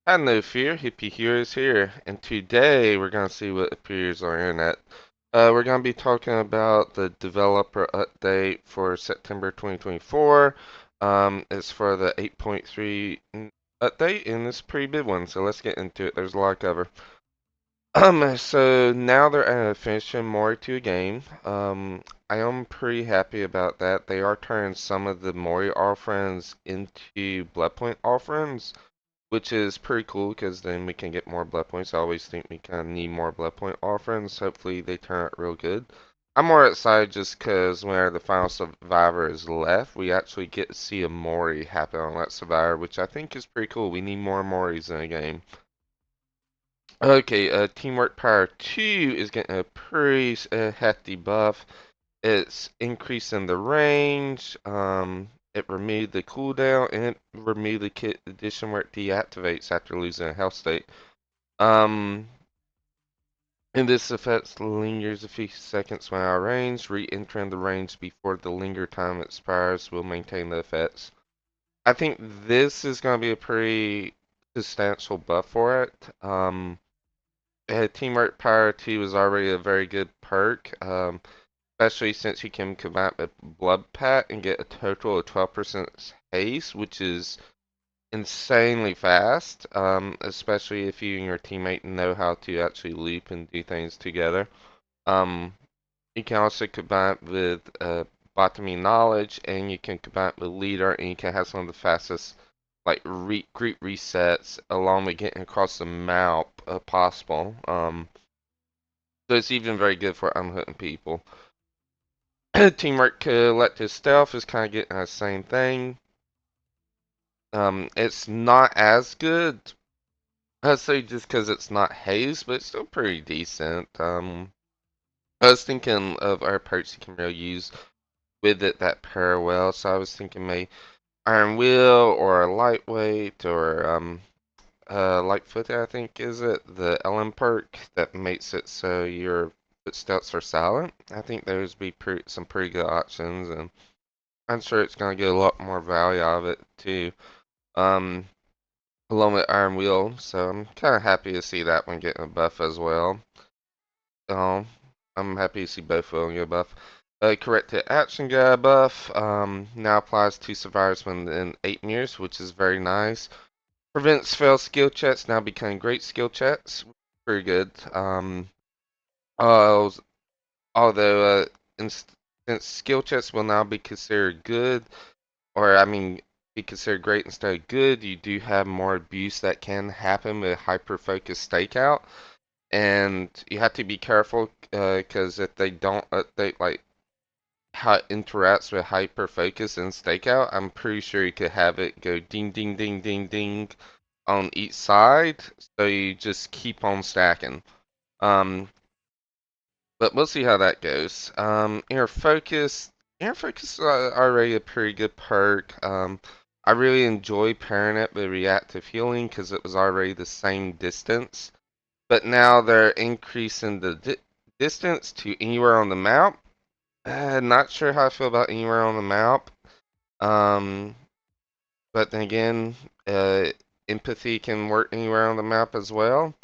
Have no fear, Hippie here is here, and today we're going to see what appears on the internet. We're going to be talking about the developer update for September 2024. It's for the 8.3 update, and it's a pretty big one, so let's get into it. There's a lot to cover. So now they're finishing more to a game. I am pretty happy about that. They are turning some of the Mori offerings into Bloodpoint offerings, which is pretty cool because then we can get more blood points. I always think we kind of need more blood point offerings. Hopefully they turn out real good. I'm more excited just because whenever the final survivor is left, we actually get to see a Mori happen on that survivor, which I think is pretty cool. We need more Moris in the game. Okay, Teamwork Power 2 is getting a pretty hefty buff. It's increasing the range. It removed the cooldown and it removed the kit addition where it deactivates after losing a health state. Um, and this effect lingers a few seconds when out of range. Re-entering the range before the linger time expires will maintain the effects. I think this is going to be a pretty substantial buff for it. Teamwork Power 2 is already a very good perk. Especially since you can combine with Blood Pact and get a total of 12% haste, which is insanely fast, especially if you and your teammate know how to actually loop and do things together. Um, you can also combine it with Botany Knowledge, and you can combine it with Leader, and you can have some of the fastest like group resets along with getting across the map possible. So it's even very good for unhooking people. Teamwork Collective Stealth is kind of getting the same thing. It's not as good, I'd say, just because it's not haze, but it's still pretty decent. I was thinking of our parts you can really use with it that pair well, so I was thinking maybe Iron Will or a Lightweight or Lightfoot, I think is it, the Ellen perk that makes it so your footsteps are silent. I think those would be some pretty good options, and I'm sure it's going to get a lot more value out of it too. Um, Along with Iron Wheel, so I'm kind of happy to see that one getting a buff as well. Um, I'm happy to see both of them get a buff. Corrected Action got a buff. Now applies to survivors within 8 meters, which is very nice. Prevents failed skill checks, now becoming great skill checks. Pretty good. Uh, although, since skill checks will now be considered good, or I mean, be considered great instead of good, you do have more abuse that can happen with hyper-focused stakeout, and you have to be careful because if they don't update like how it interacts with hyper-focus and stakeout, I'm pretty sure you could have it go ding ding ding ding ding on each side, so you just keep on stacking. Um, but we'll see how that goes. Inner focus is already a pretty good perk. I really enjoy pairing it with reactive healing because it was already the same distance. But now they're increasing the distance to anywhere on the map. Not sure how I feel about anywhere on the map. Um, but then again, empathy can work anywhere on the map as well.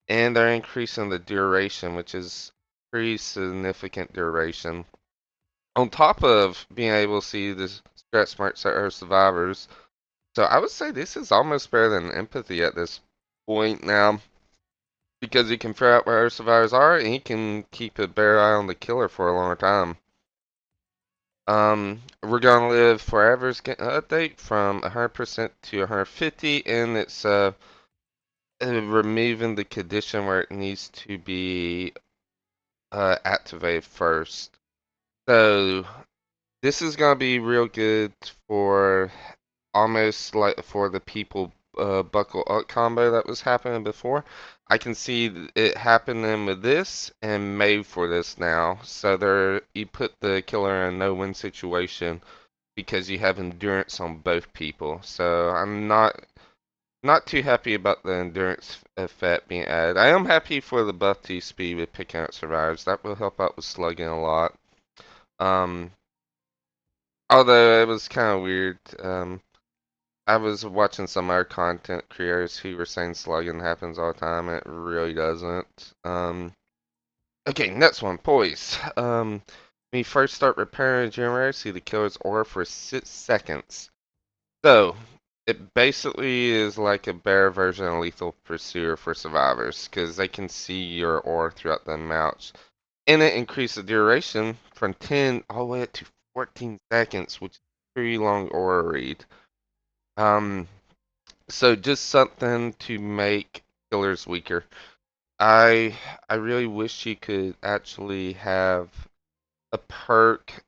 And they're increasing the duration, which is pretty significant duration. On top of being able to see the stretch marks that are survivors. So I would say this is almost better than empathy at this point now. Because you can figure out where our survivors are and you can keep a better eye on the killer for a longer time. We're gonna live forever's getting an update from 100% to 150, and it's removing the condition where it needs to be activated first. So this is gonna be real good for almost like for the people buckle up combo that was happening before. I can see it happening with this and made for this now. So there, you put the killer in a no-win situation because you have endurance on both people. So I'm not too happy about the endurance effect being added. I am happy for the buff to speed with picking out survivors. That will help out with slugging a lot. Um, Although it was kind of weird. I was watching some other content creators who were saying slugging happens all the time, and it really doesn't. Okay, next one, poise. When you first start repairing a generator, see the killer's aura for 6 seconds. So, it basically is like a better version of Lethal Pursuer for survivors, because they can see your aura throughout the match. And it increased the duration from 10 all the way up to 14 seconds, which is a pretty long aura read. Um, so just something to make killers weaker. I I really wish you could actually have a perk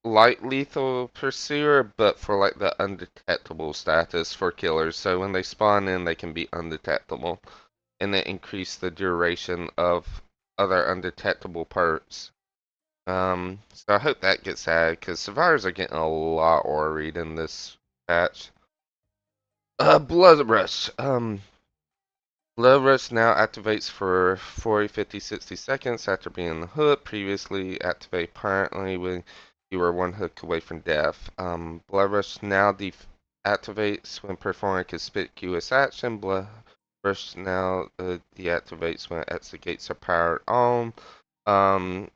like Lethal Pursuer, but for like the undetectable status for killers. So when they spawn in, they can be undetectable, and it increase the duration of other undetectable perks. So I hope that gets added because survivors are getting a lot or read in this patch. Blood Rush. Blood Rush now activates for 40, 50, 60 seconds after being in the hook. Previously activate permanently when you were one hook away from death. Blood Rush now activates when performing a conspicuous action. Blood Rush now deactivates when exit gates are powered on. Um,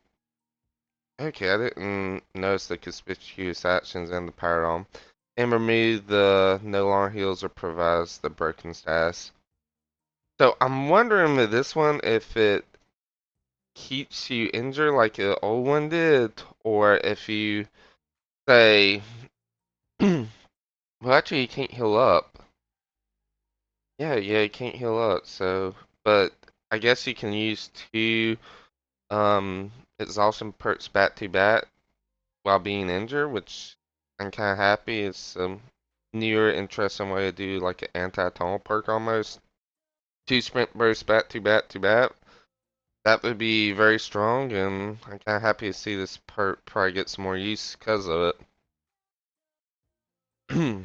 okay, I didn't notice the conspicuous actions and the powered on. And remove the no longer heals or provides the broken status. So I'm wondering with this one if it keeps you injured like the old one did, or if you say, well, actually, you can't heal up. Yeah, you can't heal up. So, but I guess you can use two um exhaustion perks back to back while being injured, which I'm kind of happy. It's a newer, interesting way to do like an anti-tunnel perk almost. Two sprint bursts back to back to back. That would be very strong, and I'm kind of happy to see this perk probably get some more use because of it.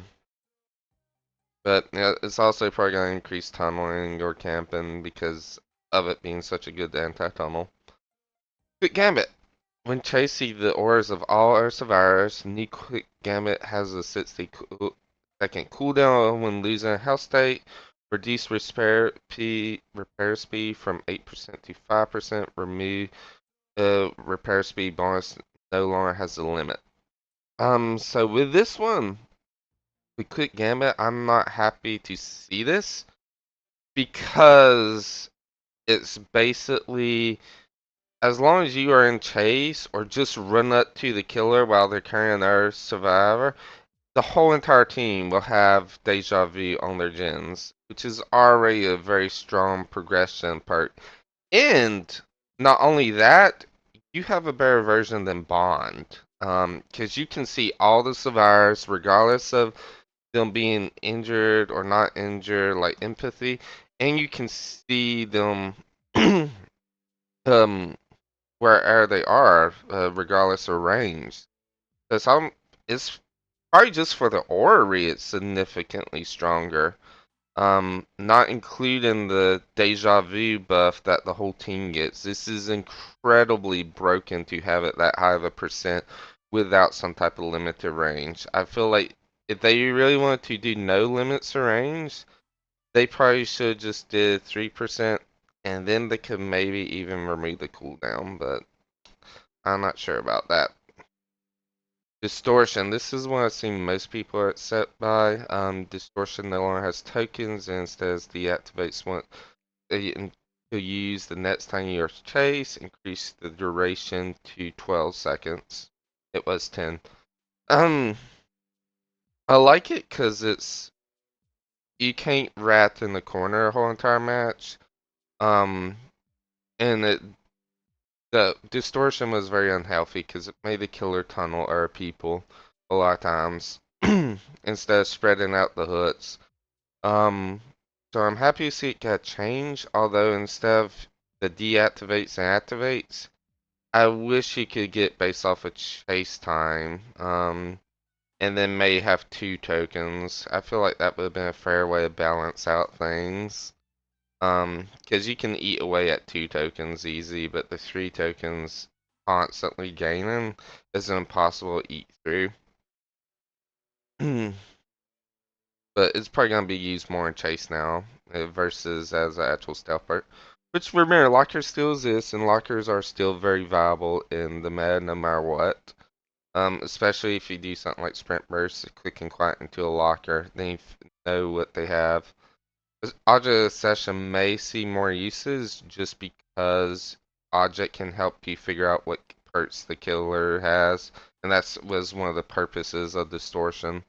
But yeah, it's also probably going to increase tunneling or camping because of it being such a good anti-tunnel. Quick Gambit. When chasing the auras of all Earth survivors, new Quick Gambit has a 60-second cooldown when losing a health state. Reduce repair speed from 8% to 5%. Remove repair speed bonus no longer has a limit. So with this one, with Quick Gambit, I'm not happy to see this because it's basically as long as you are in chase or just run up to the killer while they're carrying their survivor, the whole entire team will have Deja Vu on their gens, which is already a very strong progression perk. And not only that, you have a better version than Bond. Because you can see all the survivors, regardless of them being injured or not injured, like empathy, and you can see them um, wherever they are, regardless of range. So it's probably just for the orrery, it's significantly stronger. Not including the deja vu buff that the whole team gets. This is incredibly broken to have it that high of a percent without some type of limited range. I feel like if they really wanted to do no limits of range, they probably should just did 3%, and then they could maybe even remove the cooldown, but I'm not sure about that. Distortion. This is one I've seen most people are upset by. Distortion no longer has tokens and instead deactivates one to use the next time you are chased. Increase the duration to 12 seconds. It was 10. Um, I like it because you can't rat in the corner a whole entire match. Um, and the distortion was very unhealthy because it made the killer tunnel our people a lot of times instead of spreading out the hoods. Um, so I'm happy to see it got changed, although instead of the deactivates and activates, I wish you could get based off of chase time. And then may have two tokens. I feel like that would have been a fair way to balance out things. Because you can eat away at two tokens easy, but the three tokens constantly gaining is impossible to eat through. but it's probably gonna be used more in chase now versus as an actual stealth perk. Which remember, lockers still exist, and lockers are still very viable in the meta no matter what. Especially if you do something like sprint burst, clicking quiet into a locker, then you know what they have. Object session may see more uses just because object can help you figure out what perks the killer has, and that was one of the purposes of distortion.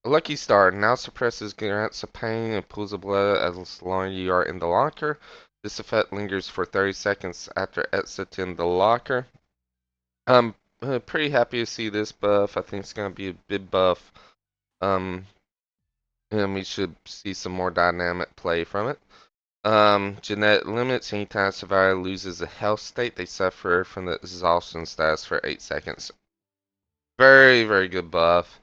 Lucky Star now suppresses grants of pain and pools of blood as long as you are in the locker. This effect lingers for 30 seconds after exiting the locker. I'm pretty happy to see this buff. I think it's going to be a big buff. Um, and we should see some more dynamic play from it. Genetic limits. Anytime a survivor loses a health state, they suffer from the exhaustion status for 8 seconds. Very, very good buff.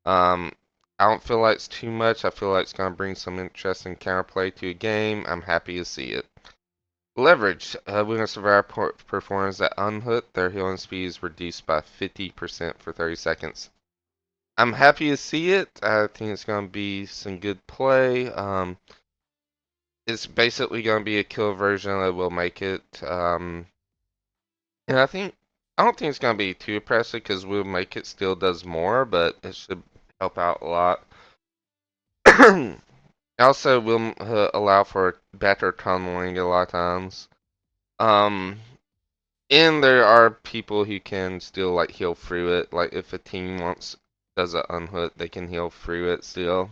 Um, I don't feel like it's too much. I feel like it's going to bring some interesting counterplay to a game. I'm happy to see it. Leverage. When a survivor performs that unhook, their healing speed is reduced by 50% for 30 seconds. I'm happy to see it. I think it's going to be some good play. It's basically going to be a kill version that will make it. And I don't think it's going to be too oppressive because Will Make It still does more, but it should help out a lot. Also, will allow for better tunneling a lot of times. Um, and there are people who can still like heal through it. Like if a team does an unhook, they can heal through it still.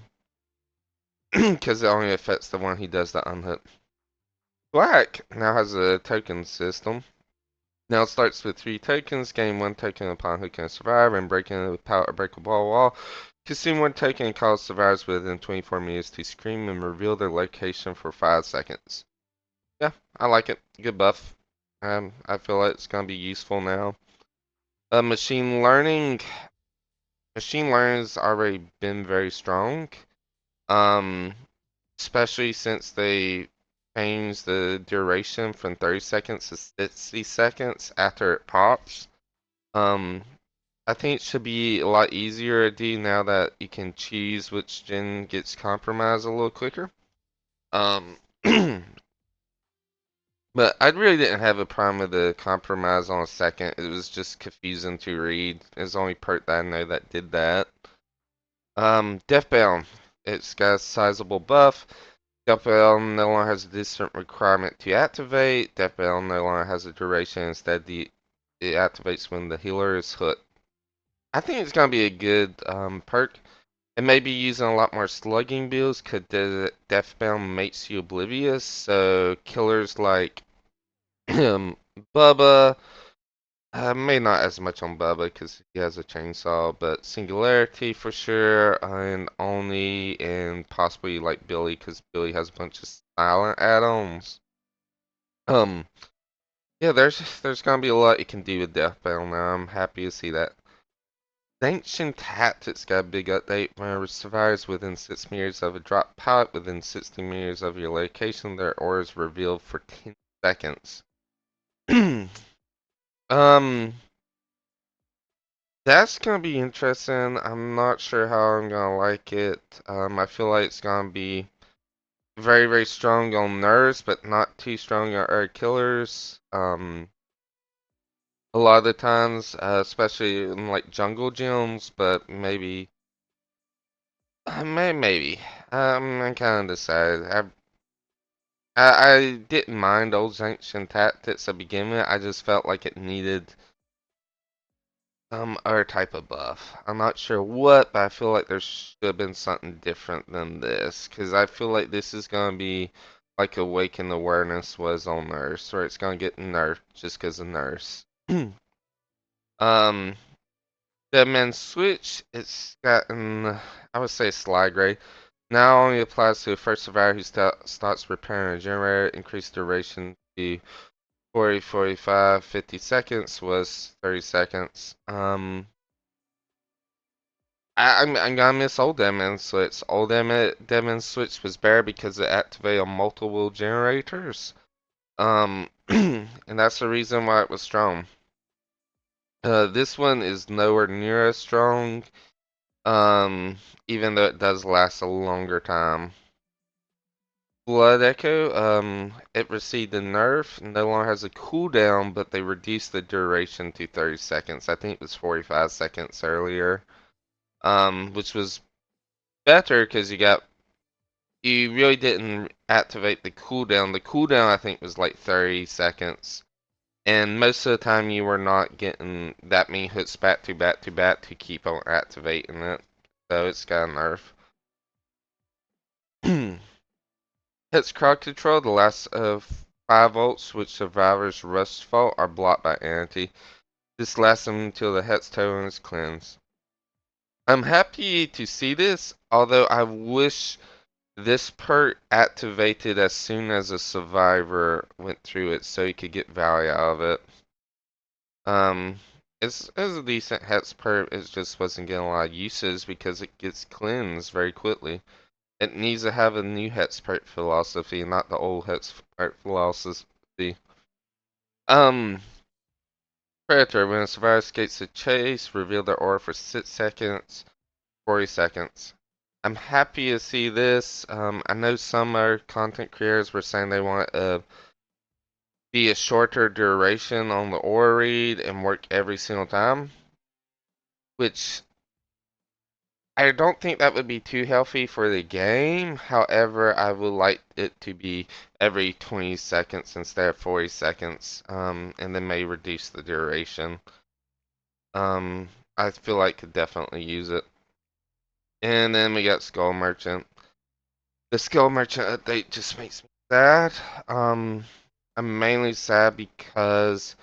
Because it only affects the one who does the unhook. Black now has a token system. Now it starts with 3 tokens. Gain 1 token upon hooking a survivor and breaking a breakable wall. Consume 1 token and cause survivors within 24 meters to scream and reveal their location for 5 seconds. Yeah, I like it. Good buff. I feel like it's going to be useful now. Machine learning. Machine learning's already been very strong. Um, especially since they changed the duration from 30 seconds to 60 seconds after it pops. Um, I think it should be a lot easier to do now that you can choose which gen gets compromised a little quicker. Um, but I really didn't have a problem with the compromise on a second. It was just confusing to read. It's the only perk that I know that did that. Deathbound. It's got a sizable buff. Deathbound no longer has a distant requirement to activate. Deathbound no longer has a duration. Instead, it activates when the healer is hooked. I think it's going to be a good perk. It may be using a lot more slugging builds because Deathbound makes you oblivious. So killers like Bubba, may not as much on Bubba because he has a chainsaw, but Singularity for sure, and Oni, and possibly like Billy because Billy has a bunch of silent add-ons. Um, yeah, there's gonna be a lot you can do with Deathbound now. I'm happy to see that. Ancient Tactics got a big update. Whenever survivors within 6 meters of a drop pod within 60 meters of your location, their aura is revealed for 10 seconds. um, that's gonna be interesting. I'm not sure how I'm gonna like it. I feel like it's gonna be very, very strong on nerves, but not too strong on our killers. A lot of the times, especially in like jungle gyms, but maybe. Maybe. I'm kind of decided. I didn't mind old ancient tactics to begin with. I just felt like it needed some other type of buff. I'm not sure what, but I feel like there should have been something different than this. Because I feel like this is going to be like Awakened Awareness was on Nurse, where it's going to get nerfed just because of Nurse. um, the men switch, it's gotten, I would say, slide grade. Now only applies to the first survivor who starts repairing a generator. Increased duration to 40, 45, 50 seconds was 30 seconds. I'm gonna miss old Demon Switch. Old Demon Switch was better because it activated on multiple generators. And that's the reason why it was strong. This one is nowhere near as strong. Um, Even though it does last a longer time. Blood Echo, it received a nerf, no longer has a cooldown, but they reduced the duration to 30 seconds. I think it was 45 seconds earlier. Which was better because you really didn't activate the cooldown. The cooldown I think was like 30 seconds. And most of the time you were not getting that many hits back to back to back to keep on activating it. So it's got a nerf. Hits crowd control, the last of 5 volts which survivors rust fault are blocked by entity. This lasts them until the hex token is cleansed. I'm happy to see this, although I wish this perk activated as soon as a survivor went through it so you could get value out of it. Um, it's a decent hex perk, it just wasn't getting a lot of uses because it gets cleansed very quickly. It needs to have a new hex perk philosophy, not the old hex perk philosophy. Um, Predator, when a survivor escapes the chase, reveal their aura for 6 seconds, 40 seconds. I'm happy to see this. I know some other content creators were saying they want it to be a shorter duration on the aura read and work every single time, which I don't think that would be too healthy for the game. However, I would like it to be every 20 seconds instead of 40 seconds, and then may reduce the duration. Um, I feel like could definitely use it. And then we got Skull Merchant. The Skull Merchant update just makes me sad. Um, I'm mainly sad because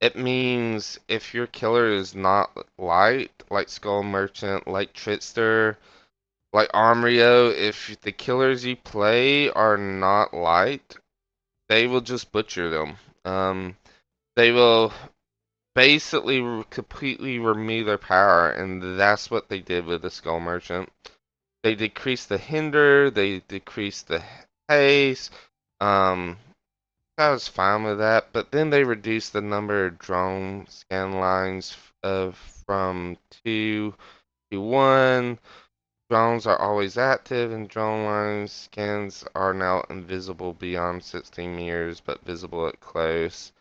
it means if your killer is not light, like Skull Merchant, like Trickster, like Armrio, if the killers you play are not light, they will just butcher them. They will basically completely remove their power, and that's what they did with the Skull Merchant. They decreased the hinder, they decreased the haste. Um, I was fine with that, but then they reduced the number of drone scan lines from 2 to 1. Drones are always active, and drone line scans are now invisible beyond 16 meters, but visible at close.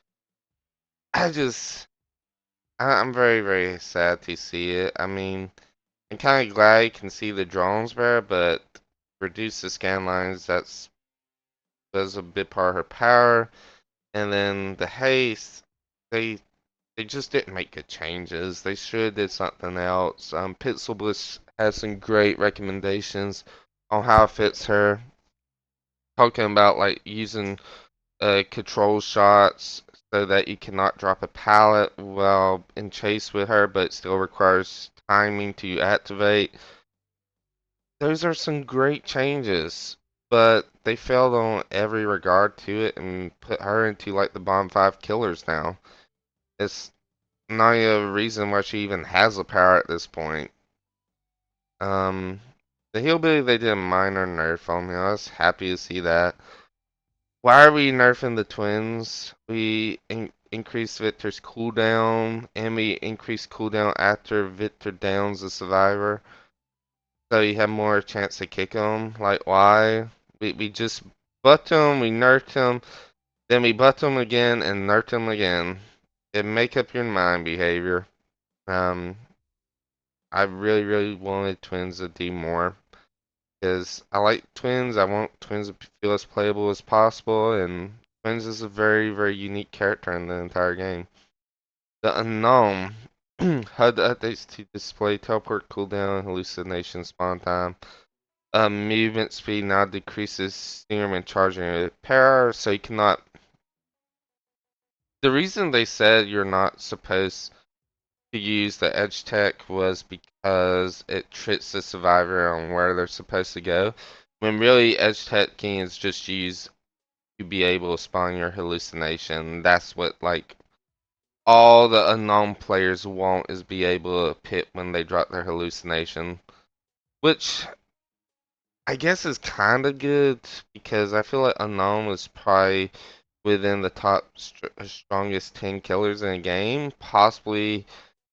I just, I'm very, very sad to see it. I mean, I'm kind of glad you can see the drones better, but reduce the scan lines, that's a big part of her power. And then the haste, they they just didn't make good changes. They should have did something else. Pixel Bliss has some great recommendations on how it fits her. Talking about like using control shots so that you cannot drop a pallet while in chase with her, but it still requires timing to activate. Those are some great changes, but they failed on every regard to it and put her into like the bottom 5 killers now. It's not a reason why she even has a power at this point. Um, the Hillbilly, they did a minor nerf on me. I was happy to see that. Why are we nerfing the twins? We increased Victor's cooldown, and we increased cooldown after Victor downs the survivor. So you have more chance to kick him. Like, why? We just butt him, we nerfed him, then we butt him again and nerfed him again. It make up your mind behavior. Um, I really, really wanted twins to do more. Because I like twins. I want twins to feel as playable as possible, and twins is a very, very unique character in the entire game. The Unknown HUD updates to display teleport cooldown, hallucination spawn time. Movement speed now decreases sooner when charging a power, so you cannot. The reason they said you're not supposed to use the edge tech was because it tricks the survivor on where they're supposed to go. When really edge teching is just used to be able to spawn your hallucination. That's what like all the unknown players want is be able to pit when they drop their hallucination. Which I guess is kind of good because I feel like unknown was probably within the top strongest 10 killers in the game, possibly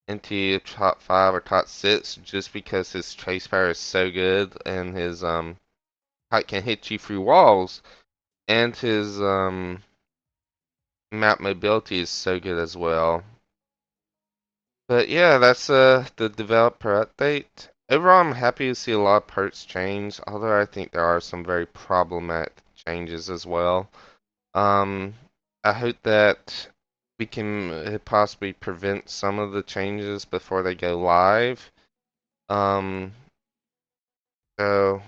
into top 5 or top 6 just because his trace power is so good and his height can hit you through walls and his map mobility is so good as well. But yeah, that's the developer update. Overall, I'm happy to see a lot of perks change, although I think there are some very problematic changes as well. Um, I hope that we can possibly prevent some of the changes before they go live. Um, so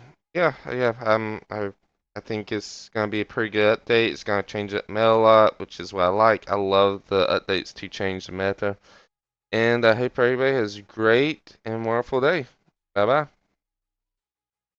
I think it's gonna be a pretty good update. It's gonna change up meta a lot, which is what I like. I love the updates to change the meta. And I hope everybody has a great and wonderful day. Bye bye.